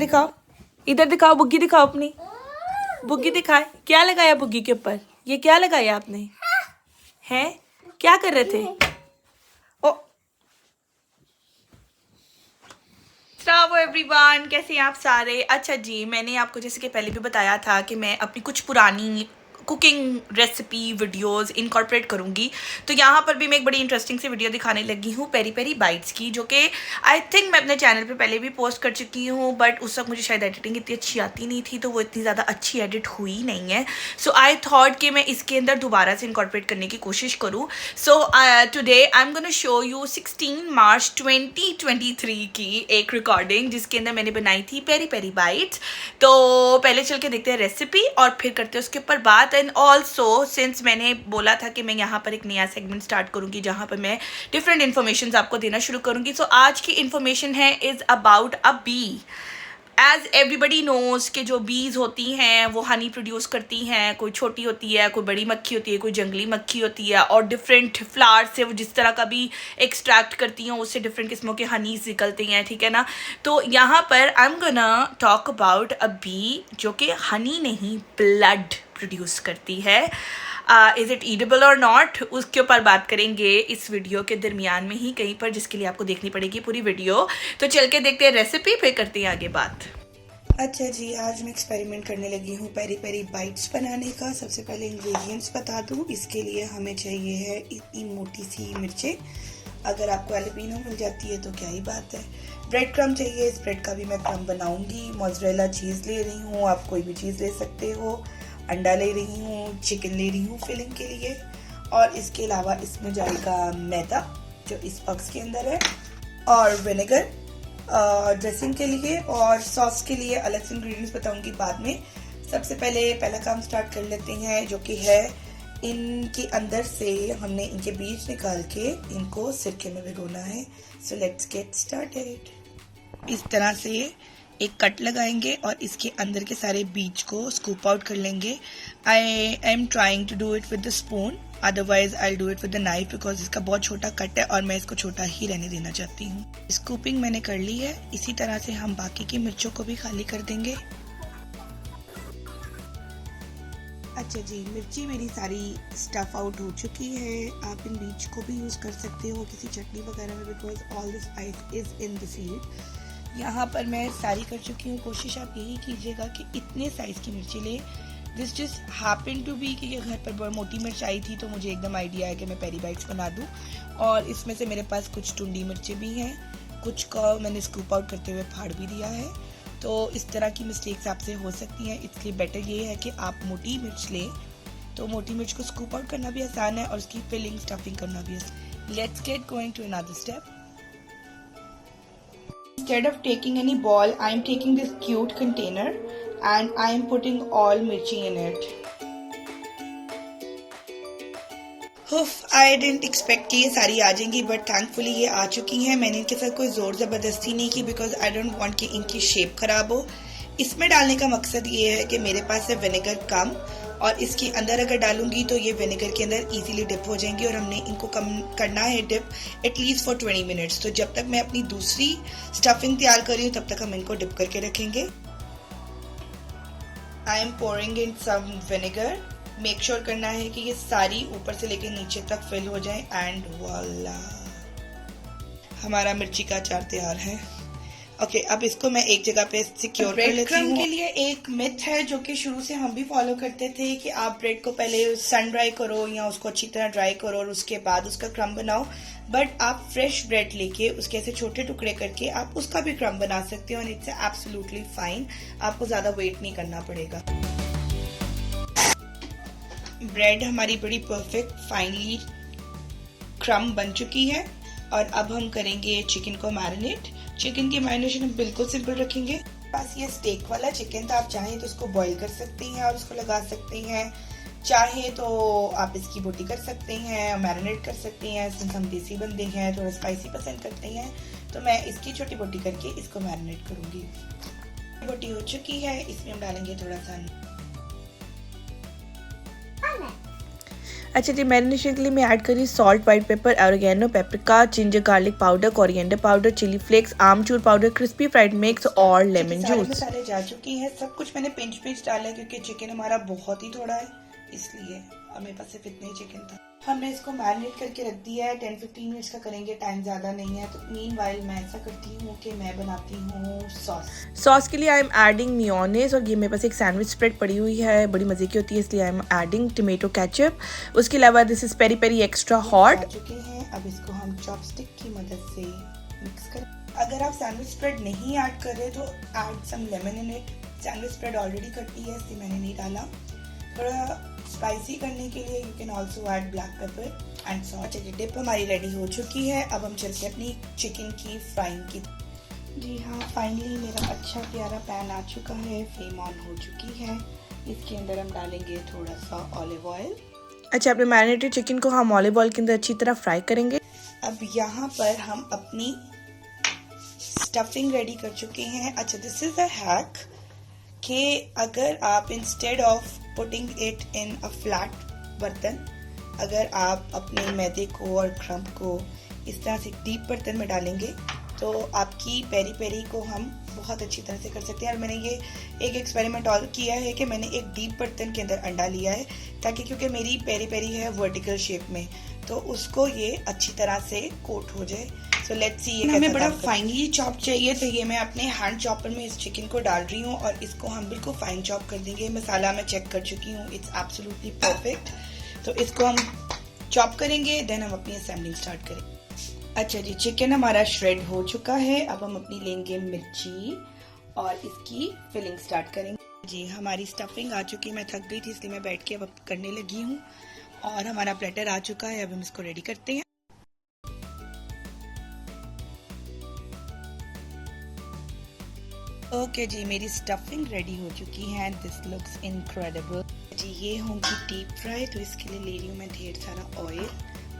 दिखाओ, इधर दिखाओ, बुग्गी दिखाओ अपनी, बुग्गी दिखाए। क्या लगाया बुग्गी के ऊपर? ये क्या लगाया आपने? हैं? क्या कर रहे थे? ओ अस्सलाम एवरीवन, कैसे हैं आप सारे? अच्छा जी, मैंने आपको जैसे कि पहले भी बताया था कि मैं अपनी कुछ पुरानी कुकिंग रेसिपी वीडियोस इनकॉर्पोरेट करूंगी। तो यहाँ पर भी मैं एक बड़ी इंटरेस्टिंग सी वीडियो दिखाने लगी हूँ पेरी पेरी बाइट्स की, जो कि आई थिंक मैं अपने चैनल पे पहले भी पोस्ट कर चुकी हूँ, बट उस वक्त मुझे शायद एडिटिंग इतनी अच्छी आती नहीं थी, तो वो इतनी ज़्यादा अच्छी एडिट हुई नहीं है। सो आई थॉट कि मैं इसके अंदर दोबारा से इनकॉर्पोरेट करने की कोशिश करूँ। So today I am gonna show you 16 मार्च 2023 की एक रिकॉर्डिंग जिसके अंदर मैंने बनाई थी पेरी पेरी बाइट्स। तो पहले चल के देखते हैं रेसिपी और फिर करते हैं उसके ऊपर बात। एंड ऑल्सो सिंस मैंने बोला था कि मैं यहाँ पर एक नया सेगमेंट स्टार्ट करूँगी जहाँ पर मैं डिफरेंट इन्फॉर्मेशन आपको देना शुरू करूँगी। सो आज की इन्फॉर्मेशन है is about a bee. As everybody knows कि जो बीज होती हैं वो हनी प्रोड्यूस करती हैं। कोई छोटी होती है, कोई बड़ी मक्खी होती है, कोई जंगली मक्खी होती है, और डिफरेंट फ्लावर से वो जिस तरह का भी एक्सट्रैक्ट करती हैं उससे डिफरेंट किस्मों के हनीज निकलते हैं, ठीक है ना। तो यहाँ पर I am gonna talk about a bee जो कि हनी नहीं ब्लड प्रोड्यूस करती है। इज़ इट ईडेबल और नॉट, उसके ऊपर बात करेंगे इस वीडियो के दरमियान में ही कहीं पर, जिसके लिए आपको देखनी पड़ेगी पूरी वीडियो। तो चल के देखते हैं रेसिपी, फिर करते हैं आगे बात। अच्छा जी, आज मैं एक्सपेरिमेंट करने लगी हूँ पेरी पेरी बाइट्स बनाने का। सबसे पहले इंग्रेडिएंट्स बता दूँ। इसके लिए हमें चाहिए है इतनी मोटी सी मिर्चें। अगर आपको एलपीनो मिल जाती है तो क्या ही बात है। ब्रेड क्रम चाहिए, इस ब्रेड का भी मैं क्रम बनाऊंगी। मोज़रेला चीज़ ले रही हूँ, आप कोई भी चीज़ ले सकते हो। अंडा ले रही हूँ, चिकन ले रही हूँ फिलिंग के लिए, और इसके अलावा इसमें जाएगा मैदा जो इस बॉक्स के अंदर है, और विनेगर ड्रेसिंग के लिए, और सॉस के लिए अलग से इंग्रेडिएंट्स बताऊंगी बाद में। सबसे पहले पहला काम स्टार्ट कर लेते हैं, जो कि है इनके अंदर से हमने इनके बीज निकाल के इनको सिरके में भिगोना है। So let's get started. इस तरह से एक कट लगाएंगे और इसके अंदर के सारे बीज को स्कूप आउट कर लेंगे। I am trying to do it with the spoon, otherwise I do it with the knife, because इसका बहुत छोटा कट है और मैं इसको छोटा ही रहने देना चाहती हूँ। स्कूपिंग मैंने कर ली है। इसी तरह से हम बाकी की मिर्चों को भी खाली कर देंगे। अच्छा जी, मिर्ची मेरी सारी स्टफ आउट हो चुकी है। आप इन बीज को भी यूज़ कर सकते हो किसी चटनी वगैरह में, because all the spice is in the seed. यहाँ पर मैं सारी कर चुकी हूँ। कोशिश आप यही कीजिएगा कि इतने साइज़ की मिर्ची ले। This just happen to be कि घर पर बहुत मोटी मिर्च आई थी तो मुझे एकदम आइडिया है कि मैं पेरी बाइट्स बना दूँ, और इसमें से मेरे पास कुछ टुंडी मिर्चें भी हैं, कुछ का मैंने स्कूप आउट करते हुए फाड़ भी दिया है। तो इस तरह की मिस्टेक्स आपसे हो सकती हैं, इसलिए बेटर ये है कि आप मोटी मिर्च लें। तो मोटी मिर्च को स्कूप आउट करना भी आसान है और उसकी फिलिंग स्टफिंग करना भी आसान। Let's get going to another step. Instead of taking any ball, I am taking this cute container and I am putting all mirchi in it. I didn't expect कि ये सारी आ जाएंगी, but thankfully ये आ चुकी हैं। मैंने इनके साथ कोई ज़ोर ज़बरदस्ती नहीं की, because I don't want कि इनकी शेप ख़राब हो। इसमें डालने का मकसद ये है कि मेरे पास है विनेगर कम, और इसके अंदर अगर डालूंगी तो ये विनेगर के अंदर इजीली डिप हो जाएंगी, और हमने इनको कम करना है डिप एटलीस्ट फॉर 20 मिनट्स। तो जब तक मैं अपनी दूसरी स्टफिंग तैयार कर रही हूँ तब तक हम इनको डिप करके रखेंगे। I am pouring in some vinegar. Make sure करना है कि ये सारी ऊपर से लेकर नीचे तक फिल हो जाए, एंड वाला हमारा मिर्ची का अचार तैयार है। ओके, अब इसको मैं एक जगह पे सिक्योर कर लेती हूँ। ब्रेड क्रम के लिए एक मिथ है जो कि शुरू से हम भी फॉलो करते थे कि आप ब्रेड को पहले सन ड्राई करो या उसको अच्छी तरह ड्राई करो और उसके बाद उसका क्रम बनाओ। बट आप फ्रेश ब्रेड लेके उसके ऐसे छोटे टुकड़े करके आप उसका भी क्रम बना सकते हो, एंड इट्स एब्सोल्युटली फाइन। आपको ज्यादा वेट नहीं करना पड़ेगा। ब्रेड हमारी बड़ी परफेक्ट फाइनली क्रम बन चुकी है, और अब हम करेंगे चिकन को मैरिनेट। चिकन की मैरिनेशन हम बिल्कुल सिंपल रखेंगे। पास ये स्टेक वाला चिकन था, आप चाहें तो उसको बॉईल कर सकते हैं और उसको लगा सकते हैं, चाहे तो आप इसकी बोटी कर सकते हैं, मैरिनेट कर सकते हैं। सिंस हम देसी बंदे हैं, थोड़ा स्पाइसी पसंद करते हैं, तो मैं इसकी छोटी बोटी करके इसको मैरिनेट करूंगी। बोटी हो चुकी है, इसमें हम डालेंगे थोड़ा सा। अच्छा जी, मैरिनेशन के लिए मैं ऐड करी salt, white pepper, oregano, paprika, ginger garlic powder, coriander powder, chilli flakes, amchur powder, crispy fried mix और लेमन जूस। मसाले जा चुकी हैं, सब कुछ मैंने पिंच पिंच डाला है क्योंकि चिकन हमारा बहुत ही थोड़ा है, इसलिए और मेरे पास सिर्फ इतना ही चिकन था। हमने इसको मैरिनेट करके रख दिया है, 10-15 मिनट्स का करेंगे, टाइम ज़्यादा नहीं है। तो मीनवाइल मैं ऐसा करती हूँ कि मैं बनाती हूँ सॉस के लिए आई एम एडिंग मेयोनेज़, और ये मेरे पास एक सैंडविच स्प्रेड पड़ी हुई है, बड़ी मज़े की होती है, इसलिए I am adding tomato ketchup. उसके अलावा this is peri peri extra hot. चुके हैं, अब इसको हम चॉपस्टिक की मदद से मिक्स करें। अगर आप सैंडविच स्प्रेड नहीं ऐड कर रहे तो add some lemon in it. Sandwich spread already कटी है, इसलिए मैंने नहीं डाला। थोड़ा स्पाइसी करने के लिए you can also add black pepper and salt. Dip हमारी रेडी हो चुकी है, अब हम चलते हैं अपनी चिकन की फ्राइंग की। जी हाँ, फाइनली मेरा अच्छा प्यारा पैन आ चुका है, फ्लेम ऑन हो चुकी है। इसके अंदर हम डालेंगे थोड़ा सा ऑलिव ऑयल। अच्छा, अपने मैरिनेटेड चिकन को हम ऑलिव ऑयल के अंदर अच्छी तरह फ्राई करेंगे। अब यहाँ पर हम अपनी स्टफिंग रेडी कर चुके हैं। अच्छा, दिस इज अ हैक कि अगर आप instead of putting it in a flat बर्तन, अगर आप अपने मैदे को और क्रम्ब को इस तरह से डीप बर्तन में डालेंगे तो आपकी पेरी पेरी को हम बहुत अच्छी तरह से कर सकते हैं। और मैंने ये एक एक्सपेरिमेंट और किया है कि मैंने एक डीप बर्तन के अंदर अंडा लिया है, ताकि क्योंकि मेरी पेरी पेरी है वर्टिकल शेप में, तो उसको ये अच्छी तरह से कोट हो जाए। So let's see. ये हमें बड़ा फाइनली चॉप चाहिए, तो ये मैं अपने हैंड चॉपर में इस चिकन को डाल रही हूँ और इसको हम बिल्कुल फाइन चॉप कर देंगे। मसाला मैं चेक कर चुकी हूँ, इट्स एब्सोल्युटली परफेक्ट। तो इसको हम चॉप करेंगे, देन हम अपनी असेंबलिंग स्टार्ट करेंगे। अच्छा जी, चिकन हमारा श्रेड हो चुका है, अब हम अपनी लेंगे मिर्ची और इसकी फिलिंग स्टार्ट करेंगे। जी, हमारी स्टफिंग आ चुकी है, मैं थक गई थी इसलिए मैं बैठ के अब करने लगी हूँ। और हमारा प्लेटर आ चुका है, अब हम इसको रेडी करते हैं। ओके जी, मेरी स्टफिंग रेडी हो चुकी है, दिस लुक्स इनक्रेडिबल। जी, ये होंगी डीप फ्राई, तो इसके लिए ले रही हूँ मैं ढेर सारा ऑयल,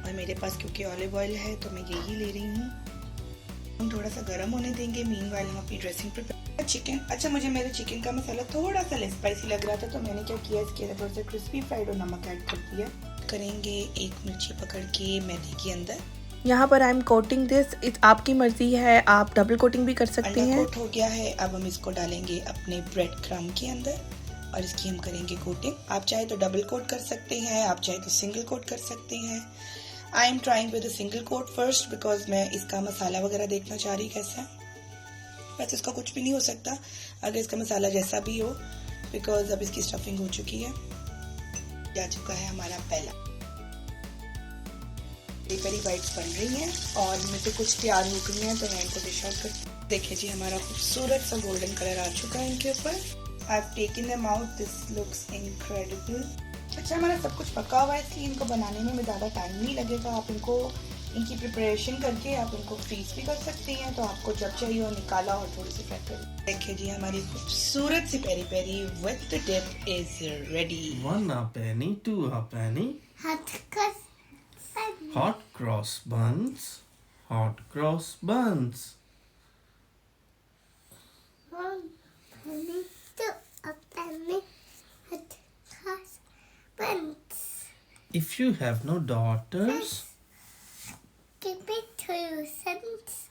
और मेरे पास क्योंकि ऑलिव ऑयल है तो मैं यही ले रही हूँ। हम थोड़ा सा गर्म होने देंगे, मीनवाइल हम अपनी ड्रेसिंग प्रिपेयर। चिकन, अच्छा मुझे मेरे चिकन का मसाला थोड़ा सा लेस स्पाइसी लग रहा था, तो मैंने क्या किया, इसके अंदर थोड़ा सा क्रिस्पी फ्राइड और नमक ऐड कर दिया। करेंगे एक मिर्ची पकड़ के मैदे के अंदर। यहाँ पर आई एम कोटिंग दिस, आपकी मर्जी है, आप डबल कोटिंग भी कर सकते हैं। कोट हो गया है, अब हम इसको डालेंगे अपने ब्रेड क्रम्ब के अंदर और इसकी हम करेंगे कोटिंग। आप चाहे तो डबल कोट कर सकते हैं, आप चाहे तो सिंगल कोट कर सकते हैं। आई am trying with a single quote first, because मैं इसका मसाला वगैरह देखना चाह रही कैसा है। वैसे इसका कुछ भी नहीं हो सकता अगर इसका मसाला जैसा भी हो, बिकॉज अब इसकी स्टफिंग हो चुकी है। जा चुका है हमारा पहला। पेरी पेरी बाइट्स बन रही हैं और इनमें से कुछ तैयार हो गई हैं, तो मैं इनको डिश आउट करती हूँ। देखिए जी, हमारा खूबसूरत सा गोल्डन कलर आ चुका है इनके ऊपर। I have taken them out, this looks incredible. अच्छा, हमारा सब कुछ पका हुआ है, इसलिए इनको बनाने में ज़्यादा टाइम नहीं लगेगा। आप इनको इनकी प्रिपरेशन करके आप इनको फ्रीज भी कर सकते हैं, तो आपको जब चाहिए हो निकाला और थोड़ी सी फ्राई कर। देखिए जी, हमारी खूबसूरत सी peri peri with the dip is ready. 1 a penny, 2 a penny. Hot cross buns. Hot cross buns. 1 penny, 2 a penny. Hot cross buns. If you have no daughters, Give it 2 cents.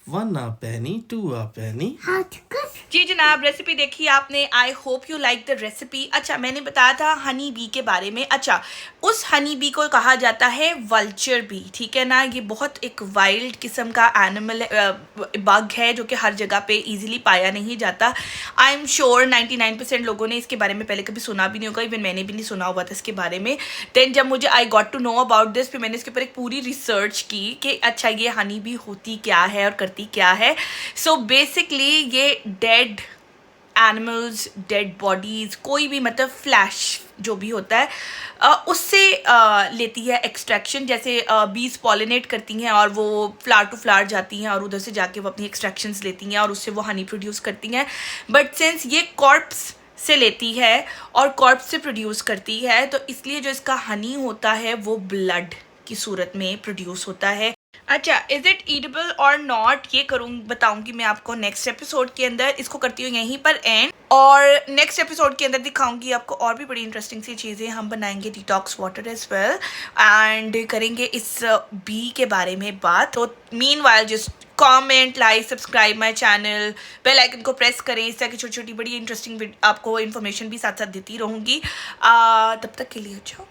1 a penny, 2 a penny. Hot cross. जी जनाब, recipe देखी आपने, I hope you like the recipe. अच्छा, मैंने बताया था honey bee के बारे में। अच्छा, उस हनी बी को कहा जाता है वल्चर बी, ठीक है ना। ये बहुत एक वाइल्ड किस्म का एनिमल बग है जो कि हर जगह पे इजीली पाया नहीं जाता। आई एम श्योर 99% लोगों ने इसके बारे में पहले कभी सुना भी नहीं होगा, इवन मैंने भी नहीं सुना हुआ था इसके बारे में। देन जब मुझे I got to know about this, फिर मैंने इसके ऊपर एक पूरी रिसर्च की कि अच्छा ये हनी बी होती क्या है और करती क्या है। सो बेसिकली ये डेड एनिमल्स, डेड बॉडीज़, कोई भी मतलब फ्लैश जो भी होता है उससे लेती है एक्सट्रैक्शन। जैसे बीज पॉलिनेट करती हैं और वो फ्लावर टू फ्लावर जाती हैं और उधर से जाके वो अपनी एक्सट्रैक्शंस लेती हैं और उससे वो हनी प्रोड्यूस करती हैं। बट सिंस ये कॉर्प्स से लेती है और कॉर्प्स से प्रोड्यूस करती है, तो इसलिए जो इसका हनी होता है वो ब्लड की सूरत में प्रोड्यूस होता है। अच्छा, इज इट ईटेबल और नॉट, ये बताऊंगी मैं आपको नेक्स्ट एपिसोड के अंदर। इसको करती हूँ यहीं पर एंड, और नेक्स्ट एपिसोड के अंदर दिखाऊंगी आपको और भी बड़ी इंटरेस्टिंग सी चीज़ें। हम बनाएंगे detox water as well and करेंगे इस बी के बारे में बात। तो meanwhile just comment, like, subscribe my channel, bell icon को प्रेस करें। इस तरह की छोटी छोटी बड़ी इंटरेस्टिंग आपको इन्फॉर्मेशन भी साथ साथ देती रहूँगी। तब तक के लिए अच्छा।